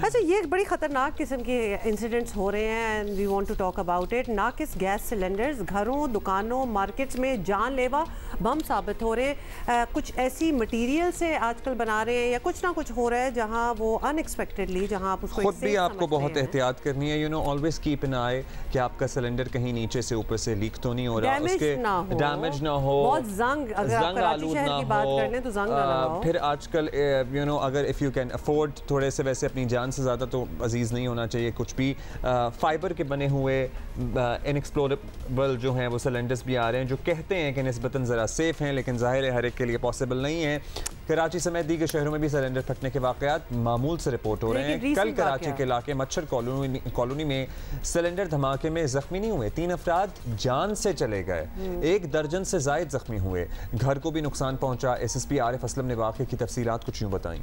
अच्छा, ये एक बड़ी ख़तरनाक किस्म के इंसिडेंट्स हो रहे हैं and we want to talk about it. नाकिस गैस सिलेंडर्स घरों, दुकानों, मार्केट्स में जानलेवा बम साबित हो रहे हैं। कुछ ऐसी मटेरियल से आजकल बना रहे हैं या कुछ ना कुछ हो रहा है जहां वो अनएक्सपेक्टेडली, जहां आप उसको खुद भी आपको बहुत एहतियात करनी है। ऑलवेज कीप एन आई कि आपका सिलेंडर कहीं नीचे से ऊपर से लीक तो नहीं हो रहा, उसके डैमेज ना हो, बहुत जंग आलूद ना हो। फिर आजकल अगर इफ़ यू कैन अफोर्ड, थोड़े से वैसे अपनी जान से ज़्यादा तो अजीज़ नहीं होना चाहिए कुछ भी। फाइबर के बने हुए इनएक्सप्लोरेबल जो हैं वो सिलेंडर्स भी आ रहे हैं, जो कहते हैं कि निस्बतन ज़रा सेफ़ हैं, लेकिन ज़ाहिर है हर एक के लिए पॉसिबल नहीं है। कराची समेत दीगर शहरों में भी सिलेंडर फटने के वाक़यात मामूल से रिपोर्ट हो रहे हैं। कल कराची के इलाके मच्छर कॉलोनी में सिलेंडर धमाके में जख्मी नहीं हुए, 3 अफराद जान से चले गए, 1 दर्जन से ज़ायद जख्मी हुए, घर को भी नुकसान पहुंचा। SSP आरिफ असलम ने वाक़े की तफसीलात कुछ यूँ बताई।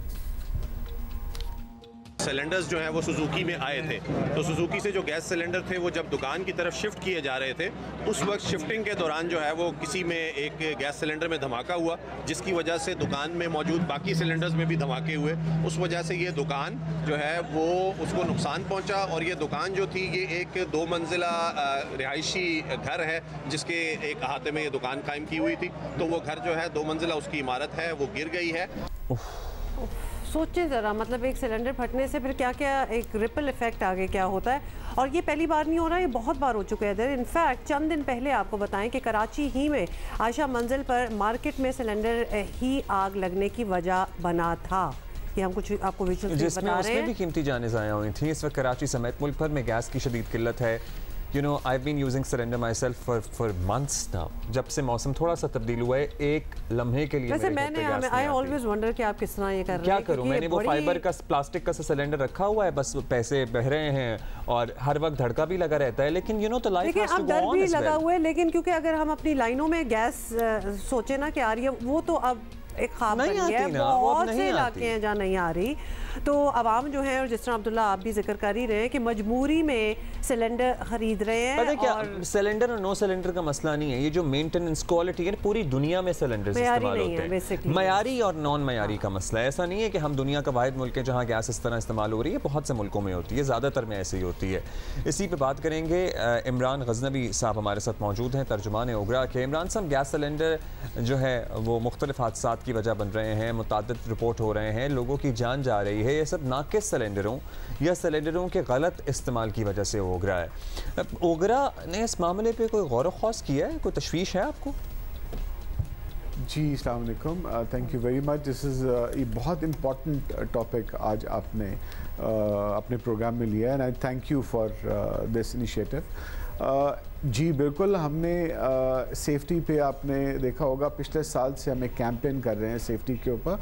सिलेंडर्स जो हैं वो सुजुकी में आए थे, तो सुजुकी से जो गैस सिलेंडर थे वो जब दुकान की तरफ शिफ्ट किए जा रहे थे, उस वक्त शिफ्टिंग के दौरान जो है वो किसी में एक गैस सिलेंडर में धमाका हुआ, जिसकी वजह से दुकान में मौजूद बाकी सिलेंडर्स में भी धमाके हुए। उस वजह से ये दुकान जो है वो उसको नुकसान पहुंचा। और ये दुकान जो थी ये एक 2 मंजिला रिहायशी घर है, जिसके एक अहाते में ये दुकान कायम की हुई थी। तो वो घर जो है 2 मंजिला उसकी इमारत है, वो गिर गई है। सोचें ज़रा, मतलब एक सिलेंडर फटने से फिर क्या क्या एक रिपल इफेक्ट आगे क्या होता है। और ये पहली बार नहीं हो रहा, ये बहुत बार हो चुका है इधर। इनफैक्ट चंद दिन पहले आपको बताएं कि कराची ही में आयशा मंजिल पर मार्केट में सिलेंडर ही आग लगने की वजह बना था। ये हम कुछ आपको विजुअल्स बता रहे हैं, जिसमें भी कीमती जानें ज़ाया हुई थी। इस वक्त कराची समेत मुल्क भर में गैस की शदीद किल्लत है। I've been using cylinder myself for months now। जब से मौसम थोड़ा सा तब्दील हुआ है, एक लम्हे के लिए वैसे I always wonder कि आप किस तरह ये कर रहे हैं। क्या करूं, मैंने वो फाइबर का प्लास्टिक का सिलेंडर रखा हुआ है, बस पैसे बह रहे हैं और हर वक्त धड़का भी लगा रहता है। लेकिन तो लाइफ अब डर भी लगा हुआ है। लेकिन क्योंकि अगर हम अपनी लाइनों में गैस सोचे ना कि आ रही है, वो तो अब एक ख्वाब बन गया है। बहुत से इलाके हैं जहाँ नहीं आ रही। तो आवाम जो है, और जिस तरह अब्दुल्ला आप भी जिक्र कर ही रहे हैं कि मजबूरी में सिलेंडर खरीद रहे हैं। पता क्या, सिलेंडर और नो सिलेंडर का मसला नहीं है, ये जो मेंटेनेंस क्वालिटी है पूरी दुनिया में सिलेंडर इस्तेमाल होते हैं, मयारी और नॉन मयारी का मसला है। ऐसा नहीं है कि हम दुनिया का वाहिद मुल्क है जहाँ गैस इस तरह इस्तेमाल हो रही है, बहुत से मुल्कों में होती है, ज़्यादातर में ऐसे ही होती है। इसी पर बात करेंगे। इमरान गजनबी साहब हमारे साथ मौजूद हैं, तर्जुमान ओगरा के। इमरान साहब, गैस सिलेंडर जो है वो मुख्तलिफ हादसात की वजह बन रहे हैं, मुतादिद रिपोर्ट हो रहे हैं, लोगों की जान जा रही है। ये सब नाकिस सिलेंडरों या सिलेंडरों के गलत इस्तेमाल की वजह से हो रहा है। ओगरा ने इस मामले पे कोई गौर ख़ौस किया है, कोई तशवीश है आपको? जी, अस्सलाम वालेकुम, thank you very much. This is ये बहुत इम्पॉर्टेंट टॉपिक आज आपने अपने प्रोग्राम में लिया है and I thank you for this initiative. जी बिल्कुल, हमने सेफ्टी पे आपने देखा होगा पिछले साल से हम एक कैंपेन कर रहे हैं सेफ्टी के ऊपर,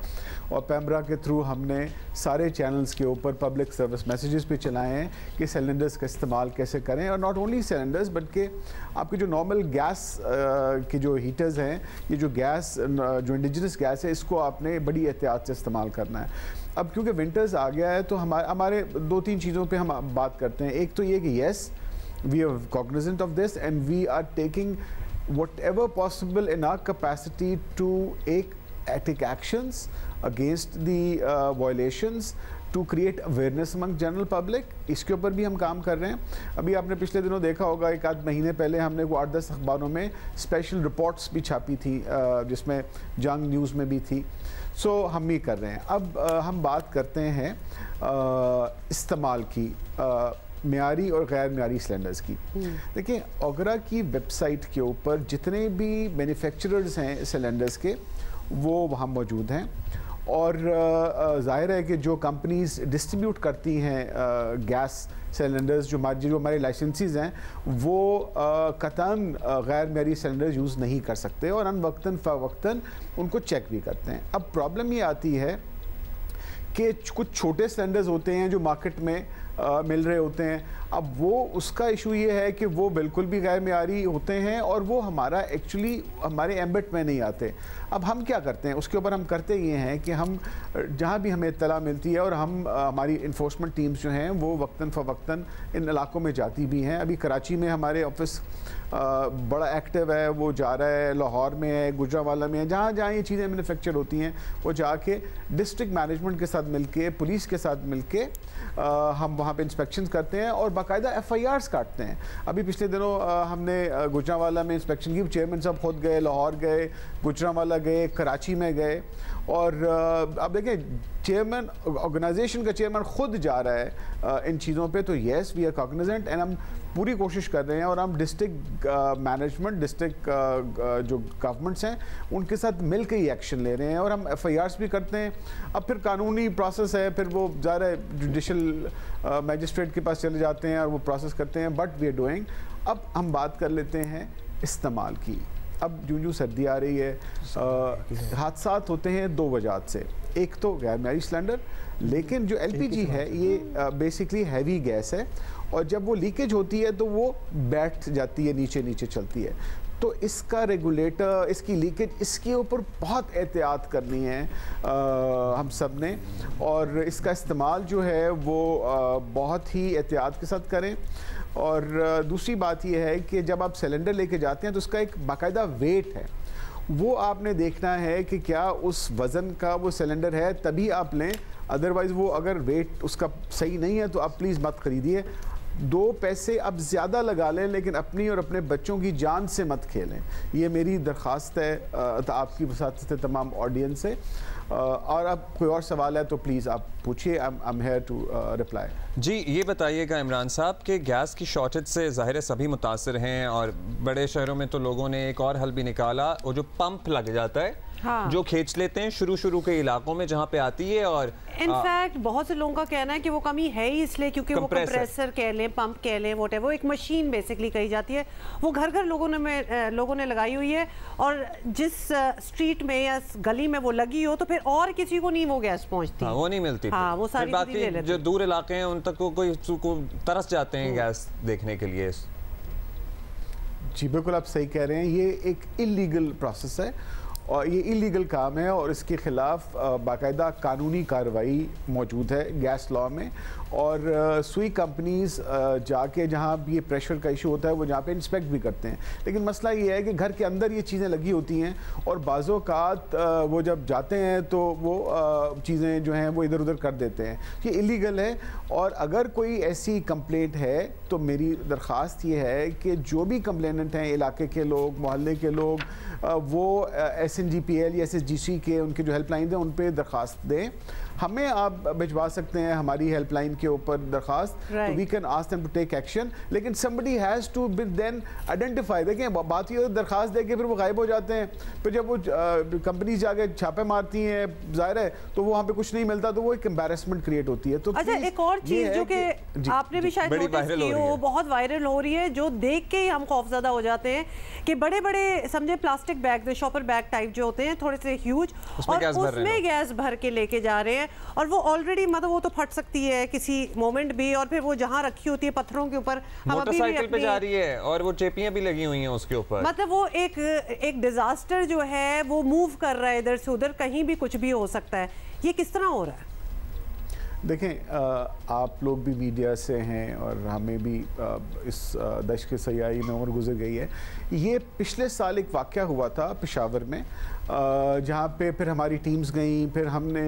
और पैमरा के थ्रू हमने सारे चैनल्स के ऊपर पब्लिक सर्विस मैसेजेस पे चलाए हैं कि सिलेंडर्स का इस्तेमाल कैसे करें। और नॉट ओनली सिलेंडर्स बल्कि आपके जो नॉर्मल गैस के जो हीटर्स हैं, ये जो गैस जो इंडिजिनस गैस है, इसको आपने बड़ी एहतियात से इस्तेमाल करना है। अब क्योंकि विंटर्स आ गया है तो हमारे 2-3 चीज़ों पर हम बात करते हैं। एक तो ये कि yes, we are cognizant of this and we are taking whatever possible in our capacity to take actions against the violations to create awareness among general public। इसके ऊपर भी हम काम कर रहे हैं। अभी आपने पिछले दिनों देखा होगा, 1-8 महीने पहले हमने वो 8-10 अखबारों में स्पेशल रिपोर्ट्स भी छापी थी, जिसमें जंग न्यूज़ में भी थी। सो हम ये कर रहे हैं। अब हम बात करते हैं इस्तेमाल की, म्यारी और गैर म्यारी सिलेंडर्स की। देखिए, ओगरा की वेबसाइट के ऊपर जितने भी मैन्युफैक्चरर्स हैं सिलेंडर्स के, वो वहाँ मौजूद हैं। और ज़ाहिर है कि जो कंपनीज डिस्ट्रीब्यूट करती हैं गैस सिलेंडर्स, जो हमारे लाइसेंसीज हैं, वो कतन गैर म्यारी सिलेंडर्स यूज़ नहीं कर सकते और अनवक्तन फ़वक्तन उनको चेक भी करते हैं। अब प्रॉब्लम ये आती है कि कुछ छोटे सिलेंडर्स होते हैं जो मार्केट में मिल रहे होते हैं। अब वो उसका इशू ये है कि वो बिल्कुल भी गैर मेयारी होते हैं और वो हमारा एक्चुअली हमारे एम्बेट में नहीं आते। अब हम क्या करते हैं उसके ऊपर हम करते ये हैं कि हम जहाँ भी हमें इत्तला मिलती है और हम हमारी इन्फोर्समेंट टीम्स जो हैं वो वक्तन फ़वक्तन इन इलाकों में जाती भी हैं। अभी कराची में हमारे ऑफिस बड़ा एक्टिव है, वो जा रहा है, लाहौर में है, गुजरांवाला में है, जहाँ जहाँ ये चीज़ें मैन्युफैक्चर होती हैं वो जाके डिस्ट्रिक्ट मैनेजमेंट के साथ मिलके, पुलिस के साथ मिलके हम वहाँ पे इंस्पेक्शंस करते हैं और बाकायदा FIRs काटते हैं। अभी पिछले दिनों हमने गुजरांवाला में इंस्पेक्शन की, चेयरमैन साहब खुद गए, लाहौर गए, गुजरांवाला गए, कराची में गए और अब देखें चेयरमैन ऑर्गेनाइजेशन का चेयरमैन खुद जा रहा है इन चीज़ों पे, तो yes we are cognizant and हम पूरी कोशिश कर रहे हैं और हम डिस्ट्रिक्ट मैनेजमेंट, डिस्ट्रिक्ट जो गवर्नमेंट्स हैं उनके साथ मिल के ही एक्शन ले रहे हैं और हम FIRs भी करते हैं। अब फिर कानूनी प्रोसेस है, फिर वो ज़्यादा जुडिशल मैजिस्ट्रेट के पास चले जाते हैं और वो प्रोसेस करते हैं, बट वी आर डूइंग। अब हम बात कर लेते हैं इस्तेमाल की। अब जो सर्दी आ रही है, हादसात होते हैं दो वजह से, एक तो गैर मेयारी सिलेंडर, लेकिन जो LPG है ये बेसिकली हैवी गैस है और जब वो लीकेज होती है तो वो बैठ जाती है, नीचे नीचे चलती है। तो इसका रेगुलेटर, इसकी लीकेज, इसके ऊपर बहुत एहतियात करनी है हम सब ने और इसका इस्तेमाल जो है वो बहुत ही एहतियात के साथ करें। और दूसरी बात यह है कि जब आप सिलेंडर लेके जाते हैं तो उसका एक बाकायदा वेट है, वो आपने देखना है कि क्या उस वज़न का वो सिलेंडर है तभी आप लें, अदरवाइज़ वो अगर वेट उसका सही नहीं है तो आप प्लीज़ मत ख़रीदिए। 2 पैसे अब ज़्यादा लगा लें लेकिन अपनी और अपने बच्चों की जान से मत खेलें, ये मेरी दरख्वास्त है आपकी वसात से तमाम ऑडियंस से। और अब कोई और सवाल है तो प्लीज़ आप पूछिए, I am here to reply. जी ये बताइएगा इमरान साहब कि गैस की शॉर्टेज से ज़ाहिर है सभी मुतासर हैं और बड़े शहरों में तो लोगों ने एक और हल भी निकाला, वो जो पंप लग जाता है, हाँ। जो खींच लेते हैं शुरू के इलाकों में जहाँ पे आती है। और इनफैक्ट बहुत से लोगों का कहना है कि वो कमी है ही इसलिए क्योंकि वो कंप्रेसर कह लें, पंप कह लें, वोट है, वो एक मशीन बेसिकली कही जाती है, वो घर घर लोगों ने लगाई हुई है और जिस स्ट्रीट में या गली में वो लगी हो तो फिर और किसी को नहीं वो गैस पहुँचती, हाँ, वो नहीं मिलती, हाँ, वो सारी बाकी जो दूर इलाके हैं उन तक कोई तरस जाते हैं गैस देखने के लिए। जी बिल्कुल आप सही कह रहे हैं, ये एक इलीगल प्रोसेस है और ये इलीगल काम है और इसके ख़िलाफ़ बाकायदा कानूनी कार्रवाई मौजूद है गैस लॉ में। और सुई कंपनीज़ जाके जहाँ भी ये प्रेशर का इशू होता है वो जहाँ पे इंस्पेक्ट भी करते हैं, लेकिन मसला ये है कि घर के अंदर ये चीज़ें लगी होती हैं और बाज़ोकात वो जब जाते हैं तो वो चीज़ें जो हैं वो इधर उधर कर देते हैं, ये इलीगल है। और अगर कोई ऐसी कंप्लेंट है तो मेरी दरख्वास्त ये है कि जो भी कंप्लेनेंट हैं, इलाके के लोग, मोहल्ले के लोग, वो SNGPL या SSGC के उनके जो हेल्पलाइन हैं उन पर दरख्वास्त दें। हमें आप भिजवा सकते हैं हमारी हेल्पलाइन के ऊपर दरख्वास्त, तो we can ask them to take action, लेकिन somebody has to then identify. देखें बात ये दरख्वास्त दे के फिर वो गायब हो जाते हैं, फिर जब वो कंपनीज जाके छापे मारती हैं ज़ाहिर है तो वहाँ पे कुछ नहीं मिलता, तो वो एक एम्बैरेसमेंट क्रिएट होती है। तो अच्छा एक और चीज़ जो कि आपने भी शायद नोटिस की हो, बहुत वायरल हो रही है, जो देख के ही हम खौफजदा हो जाते हैं कि बड़े बड़े समझे plastic bag, shopper bag type जो होते हैं थोड़े से ह्यूज, और उसमें गैस भर के लेके जा रहे हैं और वो ऑलरेडी मतलब वो तो फट सकती है किसी मोमेंट भी, और फिर वो जहाँ रखी होती है पत्थरों के ऊपर, मोटरसाइकिल पे जा रही है और वो चेपियां भी लगी हुई हैं उसके ऊपर, मतलब वो एक डिजास्टर जो है वो मूव कर रहा है इधर से उधर, कहीं भी कुछ भी हो सकता है। ये किस तरह हो रहा है? देखें आप लोग भी मीडिया से हैं और हमें भी इस दश्त के सयाही में उम्र गुजर गई है। ये पिछले साल एक वाक़या हुआ था पेशावर में, जहाँ पे फिर हमारी टीम्स गई, फिर हमने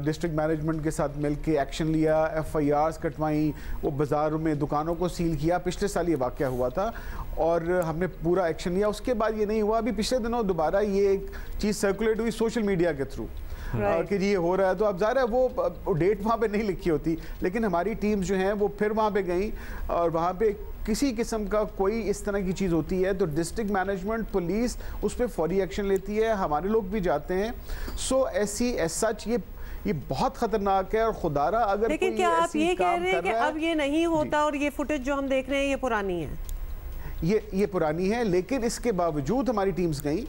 डिस्ट्रिक्ट मैनेजमेंट के साथ मिल के एक्शन लिया, FIRs कटवाई, वो बाज़ारों में दुकानों को सील किया। पिछले साल ये वाक़या हुआ था और हमने पूरा एक्शन लिया। उसके बाद ये नहीं हुआ, अभी पिछले दिनों दोबारा ये एक चीज़ सर्कुलेट हुई सोशल मीडिया के थ्रू कि जी ये हो रहा है। तो अब ज़ाहिर है वो डेट वहाँ पे नहीं लिखी होती, लेकिन हमारी टीम्स जो हैं वो फिर वहाँ पे गई और वहाँ पे किसी किस्म का कोई इस तरह की चीज़ होती है तो डिस्ट्रिक्ट मैनेजमेंट, पुलिस उस पर फौरी एक्शन लेती है, हमारे लोग भी जाते हैं। सो ऐसी सच ये बहुत ख़तरनाक है और खुदारा अगर लेकिन क्या आप ये कह रहे हैं कि अब ये नहीं होता और ये फुटेज जो हम देख रहे हैं ये पुरानी है? ये पुरानी है, लेकिन इसके बावजूद हमारी टीम्स गई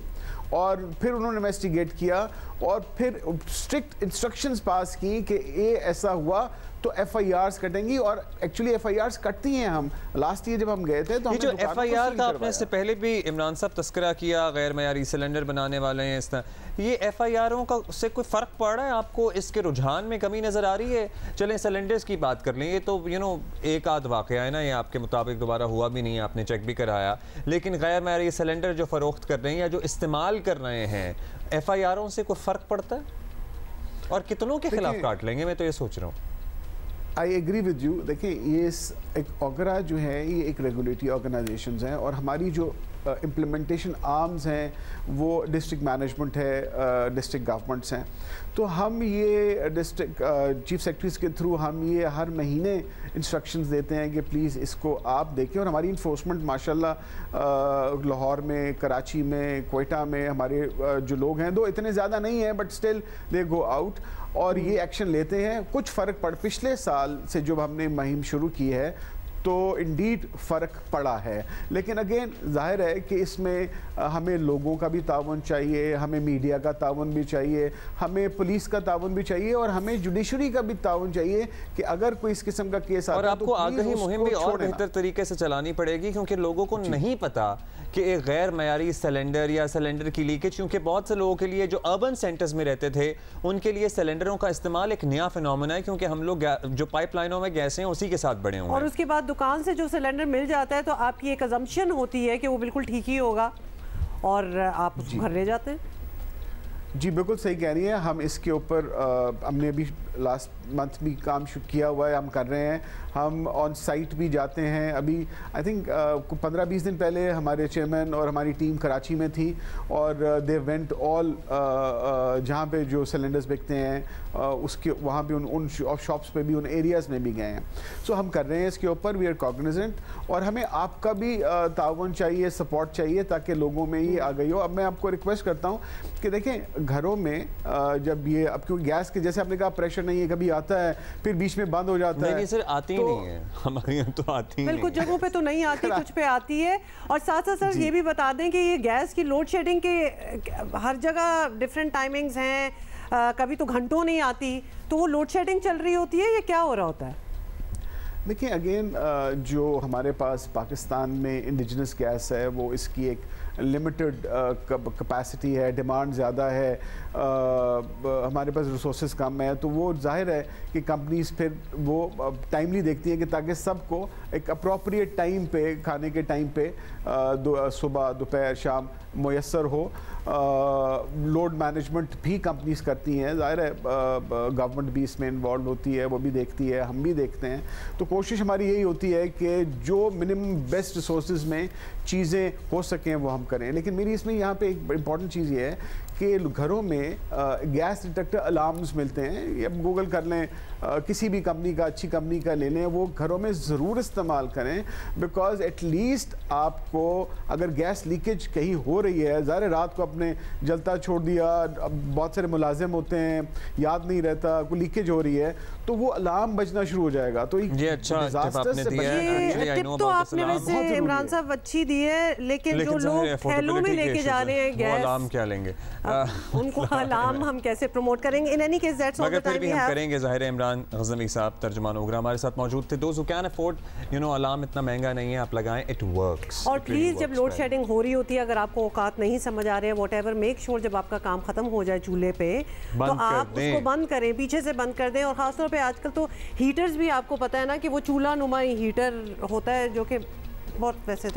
और फिर उन्होंने इन्वेस्टिगेट किया और फिर स्ट्रिक्ट इंस्ट्रक्शंस पास की कि ये ऐसा हुआ तो FIRs कटेंगी, और एक्चुअली FIRs कटती हैं। हम लास्ट ईयर जब हम गए थे तो ये जो FIR का आपने इससे पहले भी इमरान साहब तस्करा किया, गैर मयारी सिलेंडर बनाने वाले हैं इस तरह, ये FIRों का उससे कोई फ़र्क पड़ रहा है आपको? इसके रुझान में कमी नज़र आ रही है? चलें सिलेंडर्स की बात कर लें, ये तो एक आध वाक़या है ना, ये आपके मुताबिक दोबारा हुआ भी नहीं है, आपने चेक भी कराया, लेकिन गैर मयारी सिलेंडर जो फ़रोख्त कर रहे हैं या जो इस्तेमाल कर रहे हैं, FIRों से कोई फ़र्क पड़ता है? और कितनों के खिलाफ काट लेंगे, मैं तो ये सोच रहा हूँ। I agree with you. देखिए, ये एक ऑगरा जो है ये एक रेगुलेटरी ऑर्गेनाइजेशंस हैं, और हमारी जो इम्प्लीमेंटेशन आर्म्स हैं वो डिस्ट्रिक्ट मैनेजमेंट है, डिस्ट्रिक्ट गवर्नमेंट्स हैं। तो हम ये डिस्ट्रिक्ट चीफ सेक्रेटरीज के थ्रू हम ये हर महीने इंस्ट्रक्शंस देते हैं कि प्लीज़ इसको आप देखें। और हमारी इन्फोर्समेंट माशाल्लाह लाहौर में, कराची में, कोयटा में हमारे जो लोग हैं, दो इतने ज़्यादा नहीं हैं but still they go out और ये एक्शन लेते हैं। कुछ फ़र्क पड़, पिछले साल से जब हमने मुहिम शुरू की है तो इंडीड फ़र्क पड़ा है, लेकिन अगेन जाहिर है कि इसमें हमें लोगों का भी ताउन चाहिए, हमें मीडिया का ताउन भी चाहिए, हमें पुलिस का ताउन भी चाहिए, और हमें जुडिशरी का भी ताउन चाहिए कि अगर कोई इस किस्म का केस आता है, और आपको आगाही मुहिम भी और बेहतर तरीके से चलानी पड़ेगी, क्योंकि लोगों को नहीं पता कि एक गैर मयारी सिलेंडर या सिलेंडर की लीकेज, क्योंकि बहुत से लोगों के लिए जो अर्बन सेंटर्स में रहते थे उनके लिए सिलेंडरों का इस्तेमाल एक नया फिनोमेना है, क्योंकि हम लोग जो पाइपलाइनों में गैस हैं उसी के साथ बड़े हुए हैं। और उसके बाद दुकान से जो सिलेंडर मिल जाता है तो आपकी एक अजम्पशन होती है कि वो बिल्कुल ठीक ही होगा और आप उसको घर ले जाते हैं। जी बिल्कुल सही कह रही हैं। हम इसके ऊपर हमने अभी लास्ट मंथ भी काम किया हुआ है, हम कर रहे हैं, हम ऑन साइट भी जाते हैं। अभी आई थिंक 15-20 दिन पहले हमारे चेयरमैन और हमारी टीम कराची में थी, और दे वेंट ऑल जहाँ पे जो सिलेंडर्स बिकते हैं उसके वहाँ भी उन शॉप्स पे भी, उन एरियाज़ में भी गए हैं। सो हम कर रहे हैं इसके ऊपर, वी आर कॉग्निजेंट, और हमें आपका भी ताउन चाहिए, सपोर्ट चाहिए, ताकि लोगों में ये आ गई हो। अब मैं आपको रिक्वेस्ट करता हूँ कि देखें घरों में जब ये, अब क्योंकि गैस के जैसे आपने कहा प्रेशर नहीं है, कभी आता है फिर बीच में बंद हो जाता है। नहीं सर, आती ही नहीं है हमारे यहाँ तो आती ही नहीं। कुछ जगहों पे तो नहीं आती, कुछ पे आती है। और साथ साथ सर ये भी बता दें कि ये गैस की लोड शेडिंग के हर जगह डिफरेंट टाइमिंग्स हैं, कभी तो घंटों नहीं आती, तो वो लोड शेडिंग चल रही होती है या क्या हो रहा होता है? देखिए अगेन जो हमारे पास पाकिस्तान में इंडिजिनस गैस है वो इसकी एक लिमिटेड कैपेसिटी है, डिमांड ज़्यादा है, हमारे पास रिसोर्सेज कम है, तो वो जाहिर है कि कंपनीज फिर वो टाइमली देखती हैं कि ताकि सबको एक अप्रोप्रिएट टाइम पे, खाने के टाइम पे सुबह दोपहर शाम मुयस्सर हो। लोड मैनेजमेंट भी कंपनीज करती हैं, जाहिर है गवर्नमेंट भी इसमें इन्वॉल्व होती है, वो भी देखती है, हम भी देखते हैं। तो कोशिश हमारी यही होती है कि जो मिनिमम बेस्ट रिसोर्सेज में चीज़ें हो सकें वो हम करें। लेकिन मेरी इसमें यहाँ पे एक इम्पॉर्टेंट चीज़ ये है कि घरों में गैस डिटेक्टर अलार्म्स मिलते हैं, अब गूगल कर लें, किसी भी कंपनी का, अच्छी कंपनी का ले लें, वो घरों में ज़रूर इस्तेमाल करें, बिकॉज एटलीस्ट आपको अगर गैस लीकेज कहीं हो रही है, ज़ाहिर रात को आपने जलता छोड़ दिया, अब बहुत सारे मुलाजिम होते हैं, याद नहीं रहता, कोई लीकेज हो रही है, तो वो अलार्म बजना शुरू हो जाएगा। तो तो आपने वैसे इमरान साहब अच्छी दी है, लेकिन जो लोग थैलों में लेके जा रहे हैं गैस, अलार्म क्या लेंगे? उनको अलार्म हम कैसे प्रमोट करेंगे? In any case that's all the time we have करेंगे। ज़ाहिर है इमरान ग़ज़नवी साहब तर्जुमान ओगरा हमारे साथ मौजूद थे। Those who can afford, alarm इतना महंगा नहीं है, आप लगाएं, इट वर्क्स। और प्लीज़ जब लोड शेडिंग हो रही होती है, अगर आपको औकात नहीं समझ आ रहे हैं व्हाटएवर, मेक श्योर जब आपका काम खत्म हो जाए चूल्हे पे तो आप उसको बंद करें, पीछे से बंद कर दें। और ख़ासतौर पे आजकल तो हीटर्स भी, आपको पता है ना कि वो चूल्हा नुमा हीटर होता है, जो कि बहुत वैसे तो